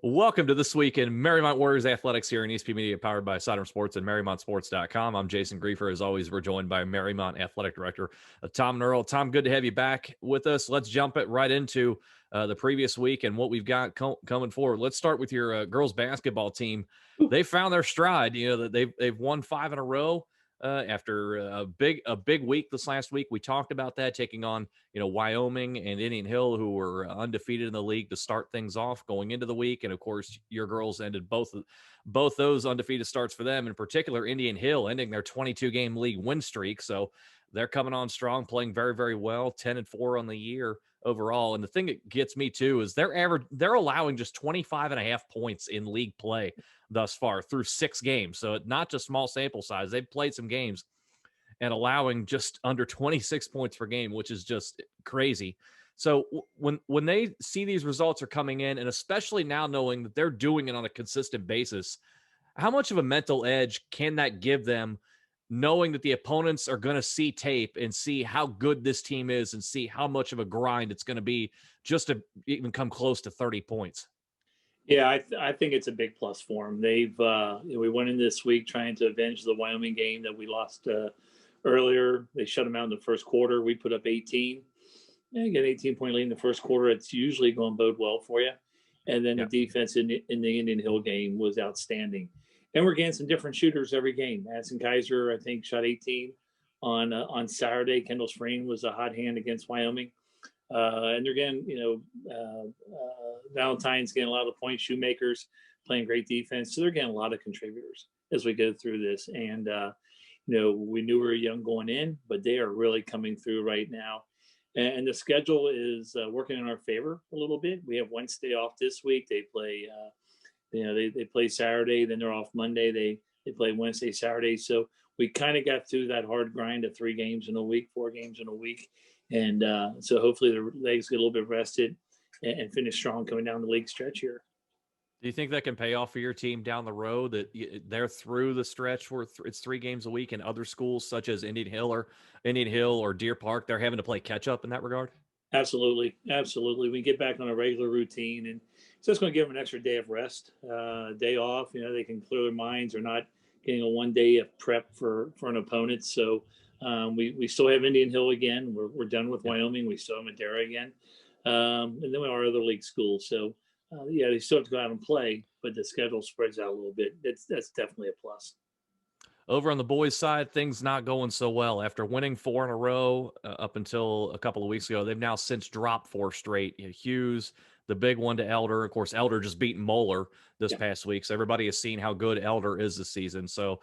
Welcome to This Week in Mariemont Warriors Athletics here in ESP Media, powered by Sidearm Sports and MariemontSports.com. I'm Jason Griefer. As always, we're joined by Mariemont Athletic Director Tom Nurl. Tom, good to have you back with us. Let's jump it right into the previous week and what we've got coming forward. Let's start with your girls basketball team. They found their stride. You know that they've won 5 in a row. After a big week this last week. We talked about that, taking on Wyoming and Indian Hill, who were undefeated in the league to start things off going into the week. And of course, your girls ended both those undefeated starts for them. In particular, Indian Hill ending their 22-game league win streak. So they're coming on strong, playing very, very well, 10-4 on the year overall. And the thing that gets me too is they're allowing just 25.5 points in league play thus far through 6 games. So not just small sample size. They've played some games and allowing just under 26 points per game, which is just crazy. So when they see these results are coming in, and especially now knowing that they're doing it on a consistent basis, how much of a mental edge can that give them, knowing that the opponents are going to see tape and see how good this team is and see how much of a grind it's going to be just to even come close to 30 points? Yeah, I think it's a big plus for them. We went in this week trying to avenge the Wyoming game that we lost earlier. They shut them out in the first quarter. We put up 18. Yeah, you get an 18-point lead in the first quarter. It's usually going to bode well for you. And then Yeah. the defense in the Indian Hill game was outstanding. And we're getting some different shooters every game. Madison Kaiser, I think, shot 18 on Saturday. Kendall Spreen was a hot hand against Wyoming. And they're getting, Valentine's getting a lot of the point. Shoemakers playing great defense. So they're getting a lot of contributors as we go through this. And, we knew we were young going in, but they are really coming through right now. And the schedule is working in our favor a little bit. We have Wednesday off this week. They play, they play Saturday, then they're off Monday. They play Wednesday, Saturday. So we kind of got through that hard grind of 3 games in a week, 4 games in a week. And so hopefully the legs get a little bit rested and finish strong coming down the league stretch here. Do you think that can pay off for your team down the road, that they're through the stretch where it's 3 games a week, and other schools such as Indian Hill or Deer Park, they're having to play catch up in that regard? Absolutely. Absolutely. We get back on a regular routine, and so it's going to give them an extra day of rest, day off. They can clear their minds. They're not getting a 1 day of prep for an opponent. So we still have Indian Hill again. We're done with Wyoming. We still have Madera again. And then we have our other league schools. So they still have to go out and play, but the schedule spreads out a little bit. That's definitely a plus. Over on the boys' side, things not going so well. After winning 4 in a row up until a couple of weeks ago, they've now since dropped 4 straight. Hughes, the big one, to Elder. Of course, Elder just beat Moeller this past week, so everybody has seen how good Elder is this season. So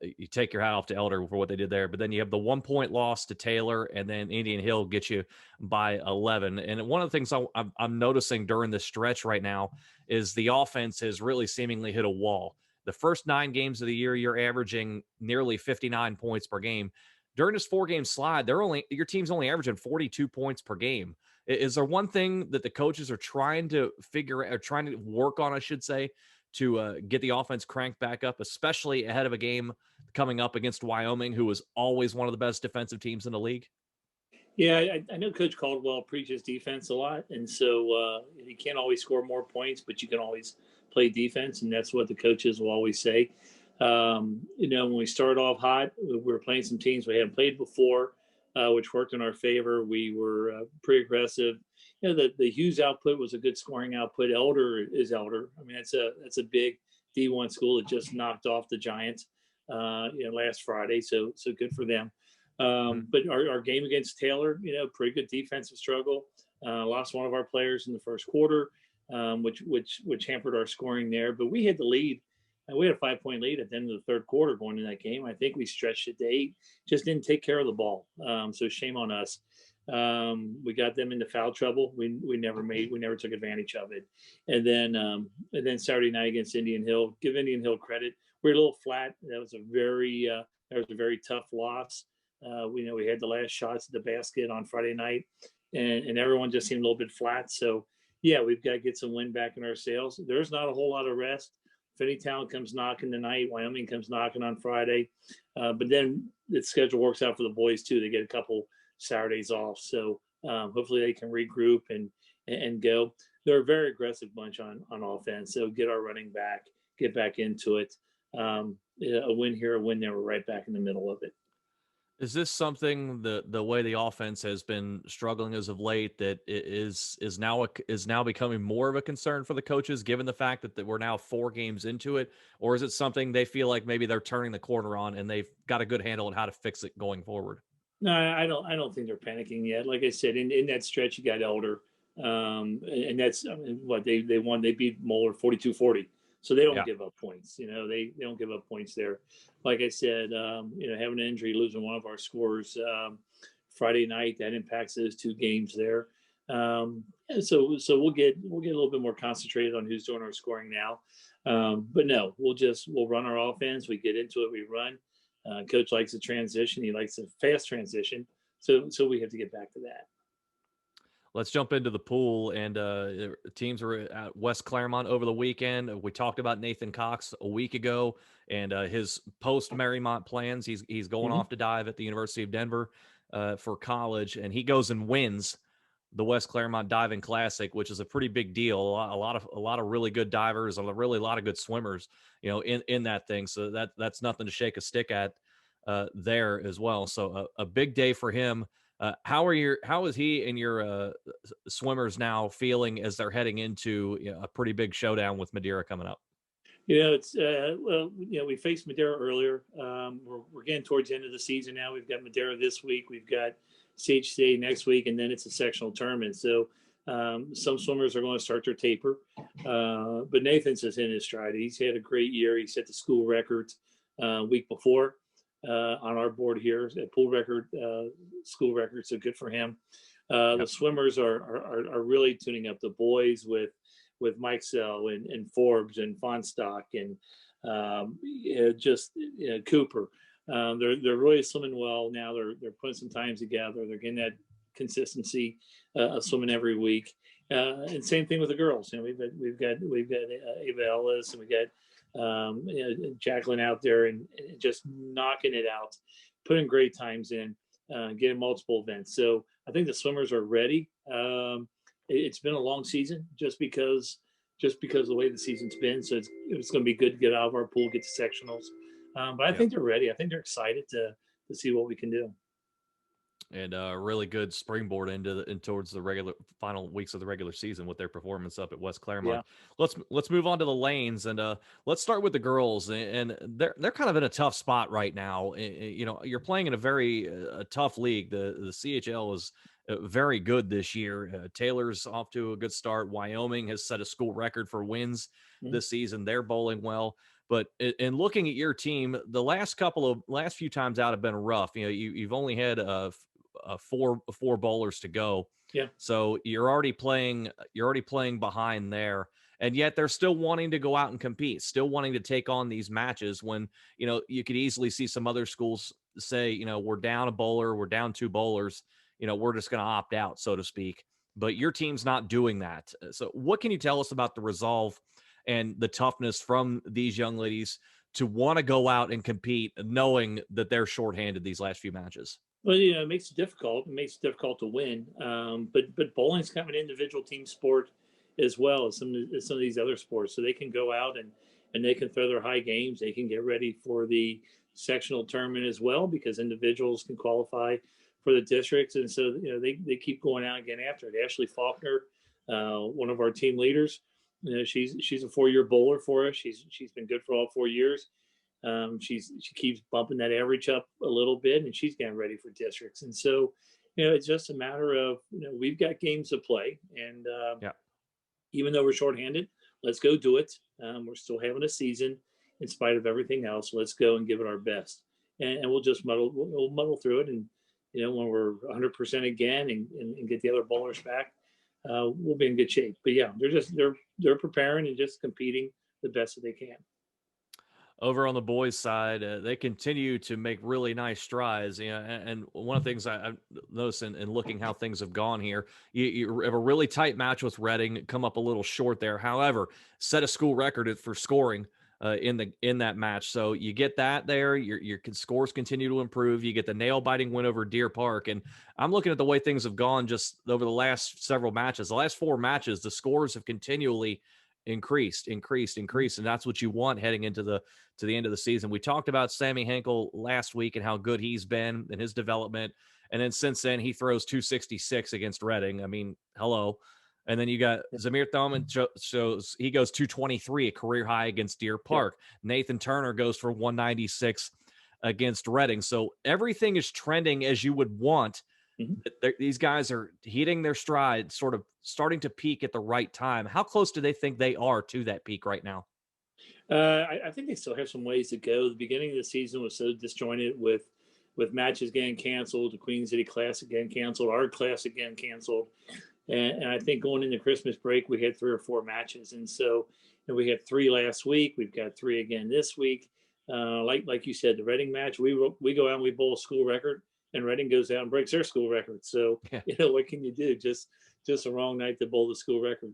you take your hat off to Elder for what they did there. But then you have the 1-point loss to Taylor, and then Indian Hill gets you by 11. And one of the things I'm noticing during this stretch right now is the offense has really seemingly hit a wall. The first 9 games of the year, you're averaging nearly 59 points per game. During this 4-game slide, your team's only averaging 42 points per game. Is there one thing that the coaches are trying to figure out, or trying to work on, I should say, to get the offense cranked back up, especially ahead of a game coming up against Wyoming, who is always one of the best defensive teams in the league? Yeah, I know Coach Caldwell preaches defense a lot, and so you can't always score more points, but you can always play defense, and that's what the coaches will always say. When we started off hot, we were playing some teams we hadn't played before, which worked in our favor. We were pretty aggressive. The Hughes output was a good scoring output. Elder is Elder. I mean, that's a big D1 school that just knocked off the Giants, last Friday. So good for them. But our game against Taylor, pretty good defensive struggle. Lost one of our players in the first quarter, which hampered our scoring there. But we had the lead. We had a 5-point lead at the end of the third quarter going in that game. I think we stretched it to 8. Just didn't take care of the ball. So shame on us. We got them into foul trouble. We never took advantage of it. And then Saturday night against Indian Hill, give Indian Hill credit. We're a little flat. That was a very tough loss. We had the last shots at the basket on Friday night, and everyone just seemed a little bit flat. So, yeah, we've got to get some wind back in our sails. There's not a whole lot of rest. Finneytown comes knocking tonight. Wyoming comes knocking on Friday. But then the schedule works out for the boys, too. They get a couple Saturdays off. So hopefully they can regroup and and go. They're a very aggressive bunch on offense. So get our running back, get back into it. Yeah, a win here, a win there. We're right back in the middle of it. Is this something the way the offense has been struggling as of late that is now becoming more of a concern for the coaches, given the fact that we're now 4 games into it, or is it something they feel like maybe they're turning the corner on and they've got a good handle on how to fix it going forward? No, I don't. I don't think they're panicking yet. Like I said, in that stretch, you got Elder, and that's I mean, what they won. They beat Moeller 42-40, so they don't Yeah. give up points. They don't give up points there. Like I said, having an injury, losing one of our scorers Friday night, that impacts those 2 games there. And so we'll get a little bit more concentrated on who's doing our scoring now. But no, we'll run our offense. We get into it. We run. Coach likes a transition. He likes a fast transition. So we have to get back to that. Let's jump into the pool. And teams were at West Claremont over the weekend. We talked about Nathan Cox a week ago and his post Mariemont plans. He's going Mm-hmm. off to dive at the University of Denver for college, and he goes and wins the West Claremont Diving Classic, which is a pretty big deal. A lot of really good divers, a lot of good swimmers, in that thing. So that's nothing to shake a stick at there as well. So a big day for him. How is he and your swimmers now feeling as they're heading into a pretty big showdown with Madeira coming up? It's we faced Madeira earlier. We're getting towards the end of the season now. We've got Madeira this week. We've got CHCA next week, and then it's a sectional tournament. So some swimmers are going to start their taper. But Nathan's is in his stride. He's had a great year. He set the school records week before on our board here, a pool record, school record. So good for him. The Yep. swimmers are really tuning up the boys with Mike Sell and Forbes and Fonstock and Cooper. They're really swimming well now. They're putting some times together. They're getting that consistency of swimming every week. And same thing with the girls. We've got Ava Ellis and we got Jacqueline out there and just knocking it out, putting great times in, getting multiple events. So I think the swimmers are ready. It's been a long season just because of the way the season's been. So it's going to be good to get out of our pool, get to sectionals. But I Yep. think they're ready. I think they're excited to see what we can do. And a really good springboard in towards the regular final weeks of the regular season with their performance up at West Yeah. Claremont. Let's move on to the lanes, and let's start with the girls. And they're kind of in a tough spot right now. You're playing in a very tough league. The CHL is very good this year. Taylor's off to a good start. Wyoming has set a school record for wins Mhm. this season. They're bowling well. But in looking at your team, the last few times out have been rough. You've only had four bowlers to go, Yeah. so you're already playing behind there, and yet they're still wanting to go out and compete, still wanting to take on these matches when you could easily see some other schools say, we're down a bowler, we're down 2 bowlers, we're just going to opt out, so to speak. But your team's not doing that. So what can you tell us about the resolve and the toughness from these young ladies to want to go out and compete, knowing that they're shorthanded these last few matches? Well, it makes it difficult. It makes it difficult to win. But bowling's kind of an individual team sport as well as some of these other sports. So they can go out and they can throw their high games. They can get ready for the sectional tournament as well because individuals can qualify for the districts. And so they keep going out and getting after it. Ashley Faulkner, one of our team leaders, she's a 4-year bowler for us. She's been good for all 4 years. She keeps bumping that average up a little bit, and she's getting ready for districts. And so, it's just a matter of we've got games to play, and Yeah. even though we're shorthanded, let's go do it. We're still having a season in spite of everything else. Let's go and give it our best, and we'll just we'll muddle through it. And when we're 100% again and get the other bowlers back, we'll be in good shape. But yeah, they're preparing and just competing the best that they can. Over on the boys' side, they continue to make really nice strides. And one of the things I've noticed in looking how things have gone here, you have a really tight match with Reading, come up a little short there. However, set a school record for scoring in that match. So you get that there. Your scores continue to improve. You get the nail biting win over Deer Park, and I'm looking at the way things have gone just over the last several matches. The last 4 matches, the scores have continually increased, and that's what you want heading into the end of the season. We talked about Sammy Henkel last week and how good he's been in his development, and then since then he throws 266 against Reading. I mean, hello. And then you got Zamir Thoman shows he goes 223, a career high against Deer Park. Nathan Turner goes for 196 against Reading. So everything is trending as you would want. These guys are hitting their stride, sort of starting to peak at the right time. How close do they think they are to that peak right now? I think they still have some ways to go. The beginning of the season was so disjointed with matches getting canceled, the Queen City Classic getting canceled, our Classic getting canceled. And I think going into Christmas break, we had 3 or 4 matches. And so we had 3 last week. We've got 3 again this week. Like you said, the Reading match, we go out and we bowl a school record, and Reading goes out and breaks their school record. So, what can you do? Just a wrong night to bowl the school record.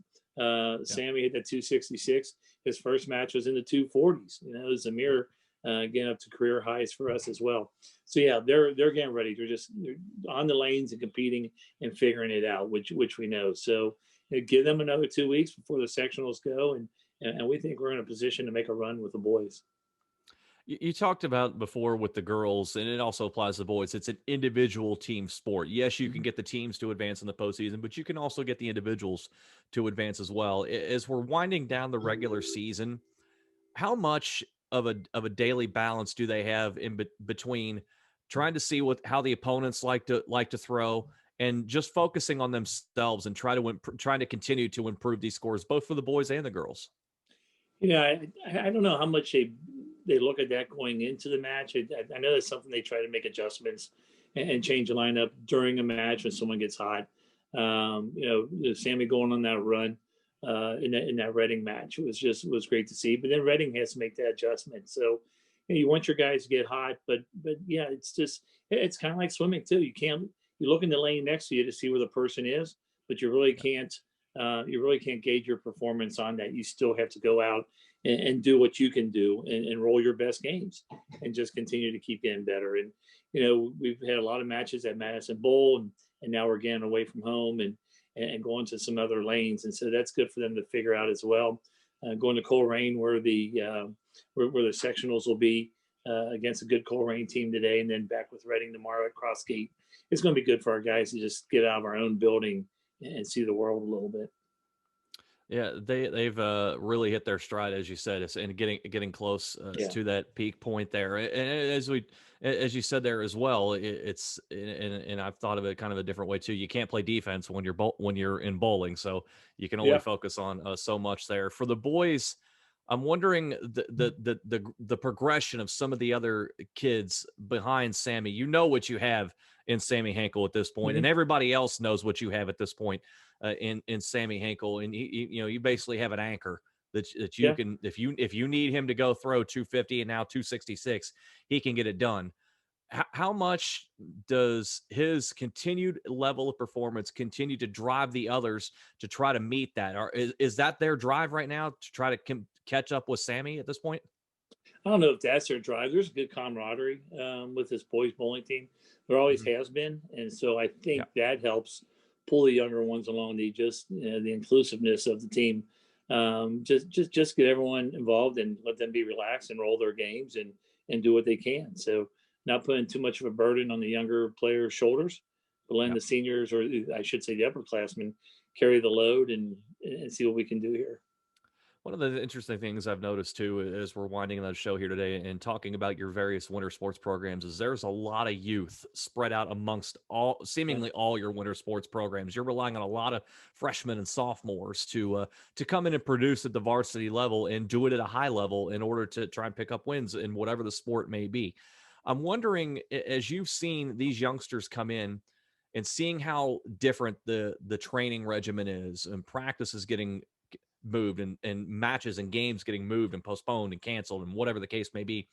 Sammy hit that 266. His first match was in the 240s. Zamir getting up to career highs for us as well. So they're getting ready. They're on the lanes and competing and figuring it out, which we know. So give them another 2 weeks before the sectionals go, and we think we're in a position to make a run with the boys. You talked about before with the girls, and it also applies to the boys. It's an individual team sport. Yes, you can get the teams to advance in the postseason, but you can also get the individuals to advance as well. As we're winding down the regular season, how much of a daily balance do they have in between trying to see how the opponents like to throw and just focusing on themselves and trying to continue to improve these scores both for the boys and the girls? I don't know how much they look at that going into the match. I know that's something they try to make adjustments and change the lineup during a match when someone gets hot. Sammy going on that run in that Reading match was great to see. But then Reading has to make that adjustment. So you want your guys to get hot, but it's kind of like swimming too. You look in the lane next to you to see where the person is, but you really can't gauge your performance on that. You still have to go out and do what you can do and roll your best games and just continue to keep getting better. And we've had a lot of matches at Madison Bowl, and now we're getting away from home and going to some other lanes, and so that's good for them to figure out as well. Going to Coleraine where the sectionals will be against a good Coleraine team today, and then back with Reading tomorrow at Crossgate. It's going to be good for our guys to just get out of our own building and see the world a little bit. Yeah, they've really hit their stride, as you said, and getting close to that peak point there. And as you said there as well, it's and I've thought of it kind of a different way too. You can't play defense when you're in bowling, so you can only focus on so much there. For the boys, I'm wondering the progression of some of the other kids behind Sammy. You know what you have in Sammy Henkel at this point, and everybody else knows what you have at this point in Sammy Henkel, and you basically have an anchor that you can, if you need him to go throw 250 and now 266, he can get it done. How much does his continued level of performance continue to drive the others to try to meet that? Or is that their drive right now to try to catch up with Sammy at this point? I don't know if that's their drive. There's good camaraderie with this boys bowling team. There always has been, and so I think that helps pull the younger ones along. The inclusiveness of the team. Just get everyone involved and let them be relaxed and roll their games and do what they can. So not putting too much of a burden on the younger players' shoulders, but letting the seniors, or I should say the upperclassmen, carry the load and see what we can do here. One of the interesting things I've noticed too, as we're winding the show here today and talking about your various winter sports programs, is there's a lot of youth spread out amongst seemingly all your winter sports programs. You're relying on a lot of freshmen and sophomores to come in and produce at the varsity level and do it at a high level in order to try and pick up wins in whatever the sport may be. I'm wondering, as you've seen these youngsters come in and seeing how different the training regimen is and practice is getting moved and matches and games getting moved and postponed and canceled and whatever the case may be,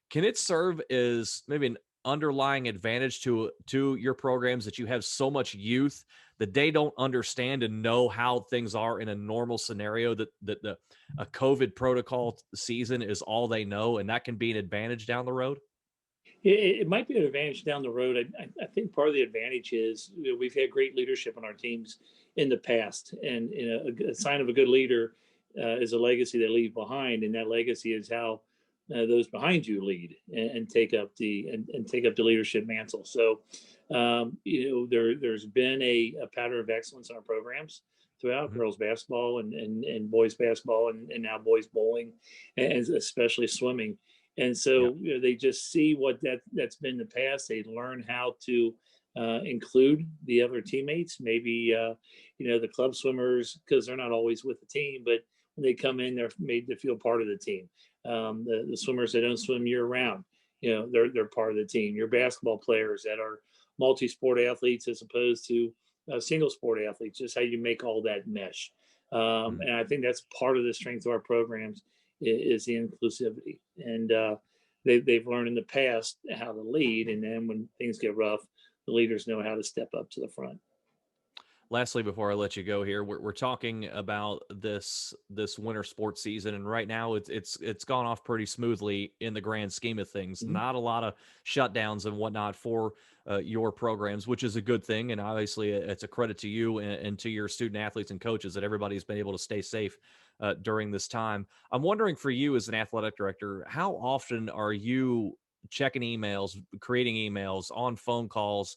can it serve as maybe an underlying advantage to your programs that you have so much youth that they don't understand and know how things are in a normal scenario, that a COVID protocol season is all they know, and that can be an advantage down the road? It might be an advantage down the road. I think part of the advantage is, we've had great leadership on our teams in the past, and a sign of a good leader is a legacy they leave behind, and that legacy is how those behind you lead and take up and take up the leadership mantle. So, there's been a pattern of excellence in our programs throughout Mhm. girls basketball and boys basketball and now boys bowling, and especially swimming. And Yeah. so, they just see what that's been in the past. They learn how to include the other teammates, maybe the club swimmers, because they're not always with the team, but when they come in, they're made to feel part of the team. The swimmers that don't swim year round, they're part of the team. Your basketball players that are multi-sport athletes as opposed to single sport athletes, just how you make all that mesh. Mm. And I think that's part of the strength of our programs is the inclusivity. And they've learned in the past how to lead. And then when things get rough, the leaders know how to step up to the front. Lastly, before I let you go here, we're talking about this winter sports season, and right now it's gone off pretty smoothly in the grand scheme of things. Mhm. Not a lot of shutdowns and whatnot for your programs, which is a good thing, and obviously it's a credit to you and to your student athletes and coaches that everybody's been able to stay safe during this time. I'm wondering for you as an athletic director, how often are you checking emails, creating emails, on phone calls,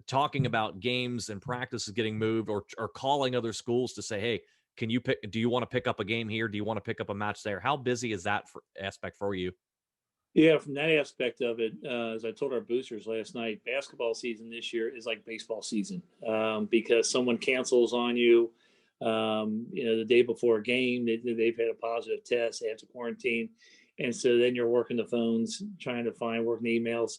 talking about games and practices getting moved, or calling other schools to say, hey, can you pick, do you want to pick up a game here, do you want to pick up a match there? How busy is that aspect for you? Yeah, from that aspect of it, as I told our boosters last night, basketball season this year is like baseball season, because someone cancels on you, the day before a game. They've had a positive test, they have to quarantine, and so then you're working the phones, working emails,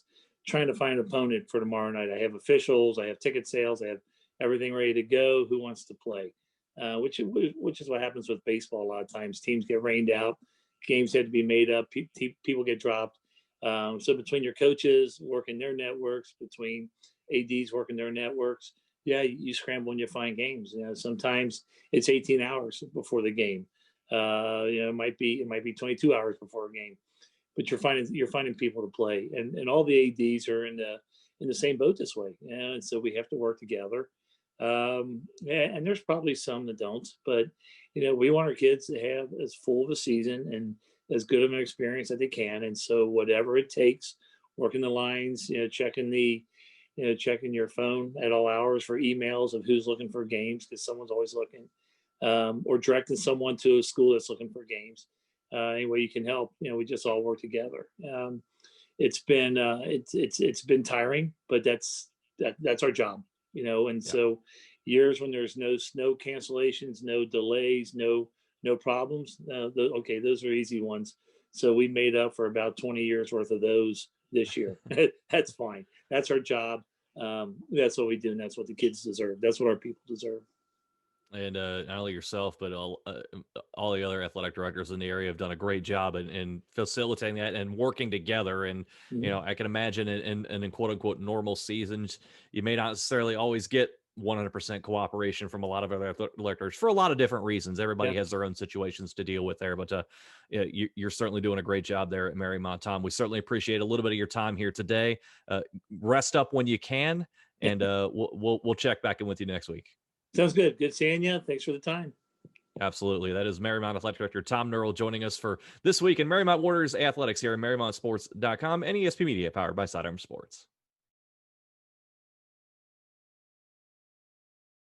trying to find an opponent for tomorrow night. I have officials, I have ticket sales, I have everything ready to go. Who wants to play? Which is what happens with baseball. A lot of times, teams get rained out, games had to be made up, people get dropped. So between your coaches working their networks, between ads working their networks, yeah, you scramble and you find games. Sometimes it's 18 hours before the game. It might be 22 hours before a game, but you're finding people to play, and all the ads are in the same boat this way. And so we have to work together. And there's probably some that don't, but we want our kids to have as full of a season and as good of an experience that they can. And so whatever it takes, working the lines, checking your phone at all hours for emails of who's looking for games, because someone's always looking, or directing someone to a school that's looking for games. Any way you can help, we just all work together. It's been tiring, but that's our job. And Yeah. so years when there's no snow cancellations, no delays, no problems, okay, those are easy ones. So we made up for about 20 years worth of those this year. That's fine. That's our job. That's what we do, and that's what the kids deserve. That's what our people deserve. And not only yourself, but all the other athletic directors in the area have done a great job in facilitating that and working together. And Mhm. I can imagine in quote unquote normal seasons, you may not necessarily always get 100% cooperation from a lot of other athletic directors for a lot of different reasons. Everybody Yeah. has their own situations to deal with there, but yeah, you're certainly doing a great job there at Mariemont, Tom. We certainly appreciate a little bit of your time here today. Rest up when you can, and we'll check back in with you next week. Sounds good. Good seeing you. Thanks for the time. Absolutely. That is Marymount Athletic Director Tom Nurl joining us for this week in Marymount Warriors Athletics here at MariemontSports.com and ESP Media powered by Sidearm Sports.